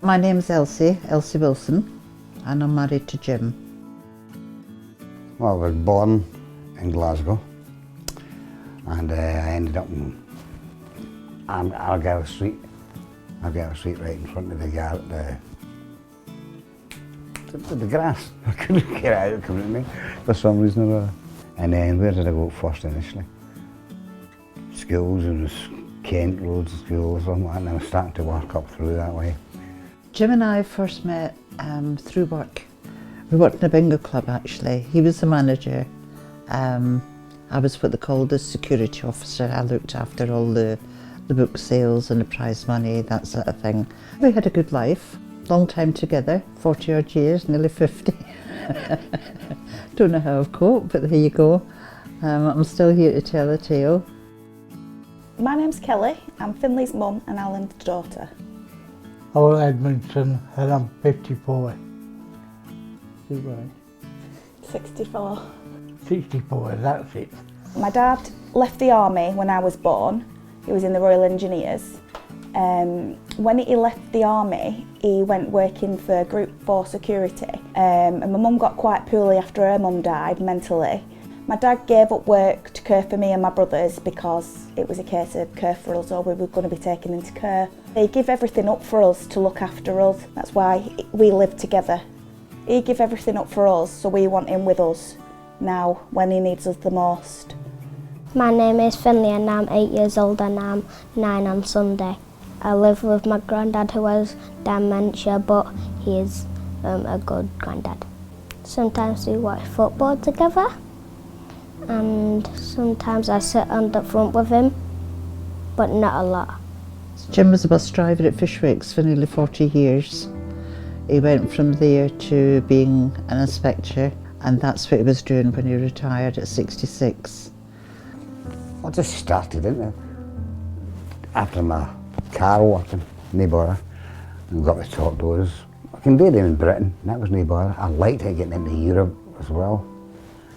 My name's Elsie Wilson, and I'm married to Jim. Well, I was born in Glasgow, and I ended up in Argyle Street. Argyle Street, right in front of the grass. I couldn't get it out coming to me for some reason or other. And then where did I go first initially? Schools, it was Kent Road schools, and I was starting to work up through that way. Jim and I first met through work. We worked in a bingo club actually. He was the manager. I was what they called the security officer. I looked after all the book sales and the prize money, that sort of thing. We had a good life. Long time together, 40 odd years, nearly 50. Don't know how I've coped, but there you go. I'm still here to tell a tale. My name's Kelly, I'm Finley's mum and Alan's daughter. I'm Edmondson and I'm 54. Is it right? 64. 64, that's it. My dad left the army when I was born. He was in the Royal Engineers. When he left the army, he went working for Group 4 security. And my mum got quite poorly after her mum died mentally. My dad gave up work to care for me and my brothers because it was a case of care for us or we were going to be taken into care. He gave everything up for us to look after us. That's why we live together. He gave everything up for us, so we want him with us now when he needs us the most. My name is Finley and I'm 8 years old and I'm 9 on Sunday. I live with my granddad who has dementia, but he is a good granddad. Sometimes we watch football together and sometimes I sit on the front with him, but not a lot. Jim was a bus driver at Fishwicks for nearly 40 years. He went from there to being an inspector, and that's what he was doing when he retired at 66. I just started, didn't I? After my car working, no bother, and got the top doors. I can do them in Britain, that was no bother. I liked it getting into Europe as well,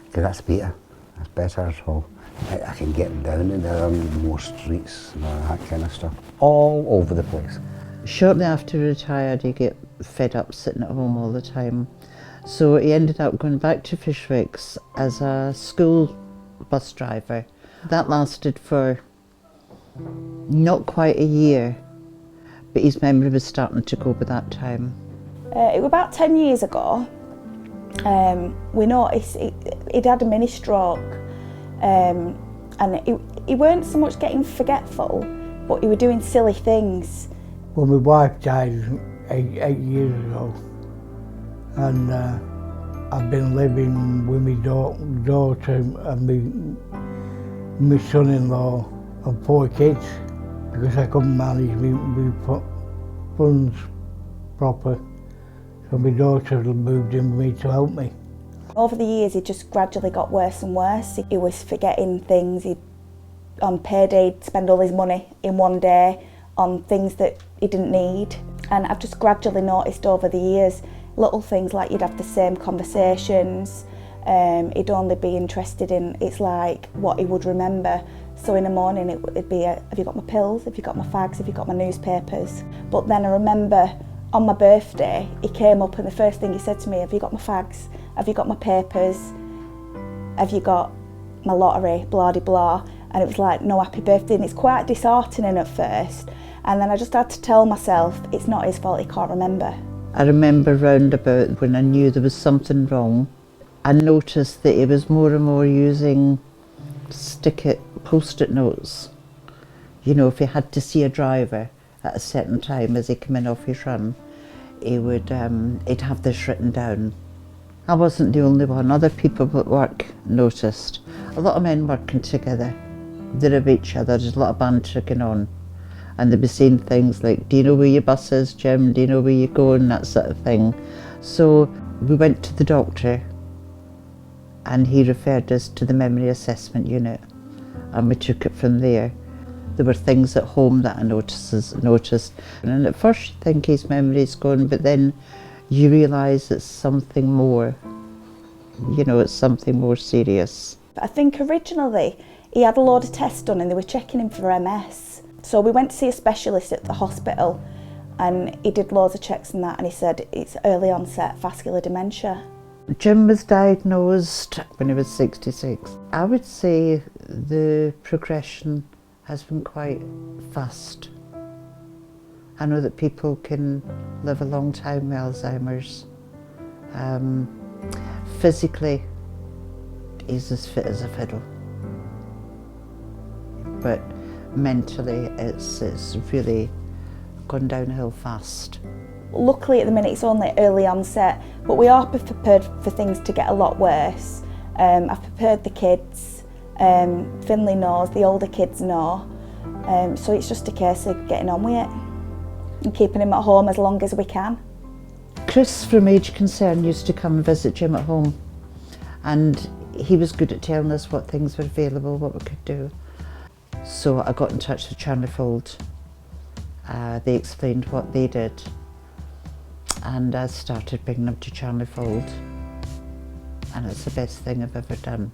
because that's better, that's better, so I can get down in there on more streets and all that kind of stuff, all over the place. Shortly after he retired, he got fed up sitting at home all the time. So he ended up going back to Fishwicks as a school bus driver. That lasted for not quite a year, but his memory was starting to go by that time. It was about 10 years ago. We noticed he'd had a mini stroke, and he weren't so much getting forgetful, but he was doing silly things. Well, my wife died 8 years ago and I've been living with my daughter and my son-in-law and 4 kids because I couldn't manage my funds proper. So my daughter moved in with me to help me. Over the years, it just gradually got worse and worse. He was forgetting things. On payday, he'd spend all his money in one day on things that he didn't need. And I've just gradually noticed over the years, little things like you'd have the same conversations, he'd only be interested in, it's like what he would remember. So in the morning it'd be, have you got my pills, have you got my fags, have you got my newspapers? But then I remember on my birthday, he came up and the first thing he said to me, have you got my fags, have you got my papers, have you got my lottery, blah de blah. And it was like, no happy birthday, and it's quite disheartening at first. And then I just had to tell myself, it's not his fault, he can't remember. I remember round about when I knew there was something wrong, I noticed that he was more and more using post-it notes. You know, if he had to see a driver at a certain time as he came in off his run, he'd have this written down. I wasn't the only one, other people at work noticed. A lot of men working together, they're of each other, there's a lot of banter going on. And they'd be saying things like, do you know where your bus is, Jim? Do you know where you're going? That sort of thing. So we went to the doctor and he referred us to the memory assessment unit and we took it from there. There were things at home that I noticed. And at first you think his memory's gone, but then you realise it's something more. You know, it's something more serious. I think originally he had a load of tests done and they were checking him for MS. So we went to see a specialist at the hospital and he did loads of checks and that, and he said it's early onset vascular dementia. Jim was diagnosed when he was 66. I would say the progression has been quite fast. I know that people can live a long time with Alzheimer's. Physically, he's as fit as a fiddle. But mentally, it's really gone downhill fast. Luckily at the minute it's only early onset, but we are prepared for things to get a lot worse. I've prepared the kids, Finley knows, the older kids know, so it's just a case of getting on with it and keeping him at home as long as we can. Chris from Age Concern used to come and visit Jim at home, and he was good at telling us what things were available, what we could do. So I got in touch with Charliefold. They explained what they did, and I started bringing them to Charliefold, and it's the best thing I've ever done.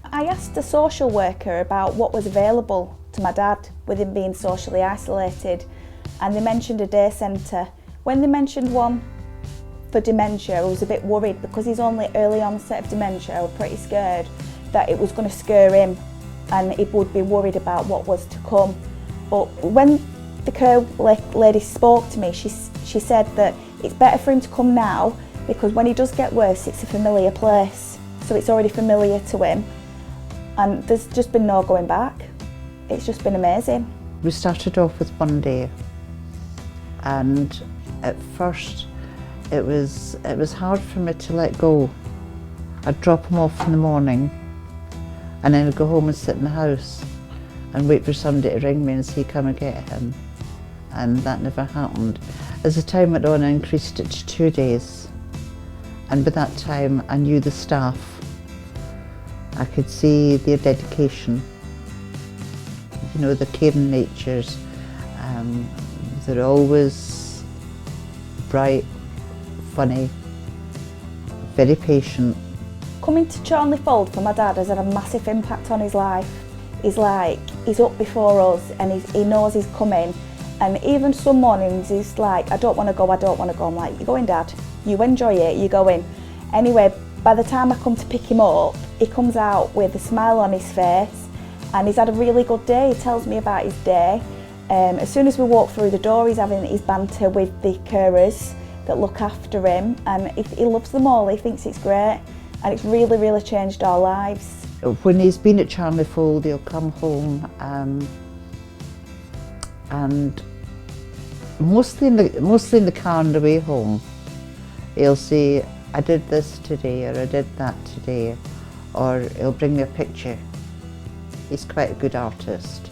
I asked a social worker about what was available to my dad with him being socially isolated, and they mentioned a day centre. When they mentioned one for dementia, I was a bit worried because he's only early onset of dementia. I was pretty scared that it was going to scare him and he would be worried about what was to come. But when the care lady spoke to me, she said that it's better for him to come now because when he does get worse, it's a familiar place. So it's already familiar to him, and there's just been no going back. It's just been amazing. We started off with one day, and at first it was hard for me to let go. I'd drop him off in the morning and then I'd go home and sit in the house and wait for somebody to ring me and say come and get him, and that never happened. As the time went on, I increased it to 2 days, and by that time I knew the staff. I could see their dedication, you know, the caring natures. They're always bright, funny, very patient. Coming to Charliefold for my dad has had a massive impact on his life. He's up before us and he knows he's coming, and even some mornings he's like, I don't want to go. I'm like, you're going, Dad, you enjoy it, you're going. Anyway, by the time I come to pick him up, he comes out with a smile on his face and he's had a really good day. He tells me about his day. As soon as we walk through the door, he's having his banter with the carers that look after him, and he loves them all. He thinks it's great, and it's really, really changed our lives. When he's been at Charliefold, he'll come home and mostly in the car on the way home, he'll say, I did this today, or I did that today, or he'll bring me a picture. He's quite a good artist.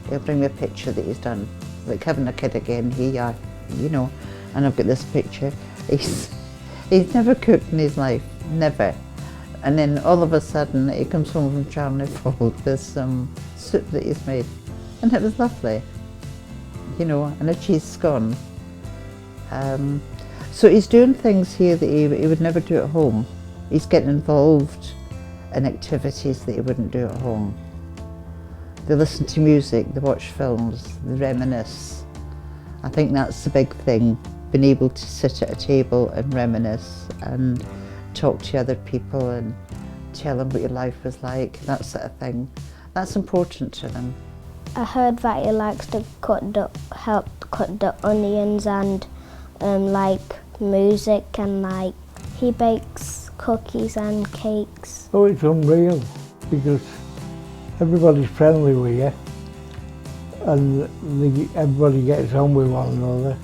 He'll bring me a picture that he's done, like having a kid again, you know, and I've got this picture. He's never cooked in his life, never. And then all of a sudden he comes home from Charliefold with some soup that he's made, and it was lovely, you know, and a cheese scone. So he's doing things here that he would never do at home. He's getting involved in activities that he wouldn't do at home. They listen to music, they watch films, they reminisce. I think that's the big thing, being able to sit at a table and reminisce and talk to other people and tell them what your life was like, that sort of thing. That's important to them. I heard that he likes to help cut the onions and like music, and like he bakes cookies and cakes. Oh, it's unreal because everybody's friendly with you and everybody gets on with one another,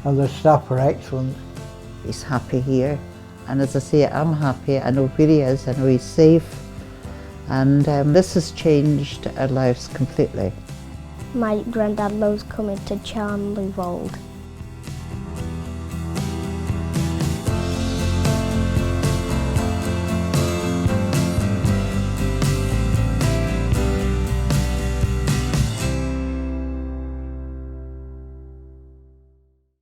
and the staff are excellent. He's happy here, and as I say, I'm happy. I know where he is, I know he's safe, and this has changed our lives completely. My granddad loves coming to Charliefold.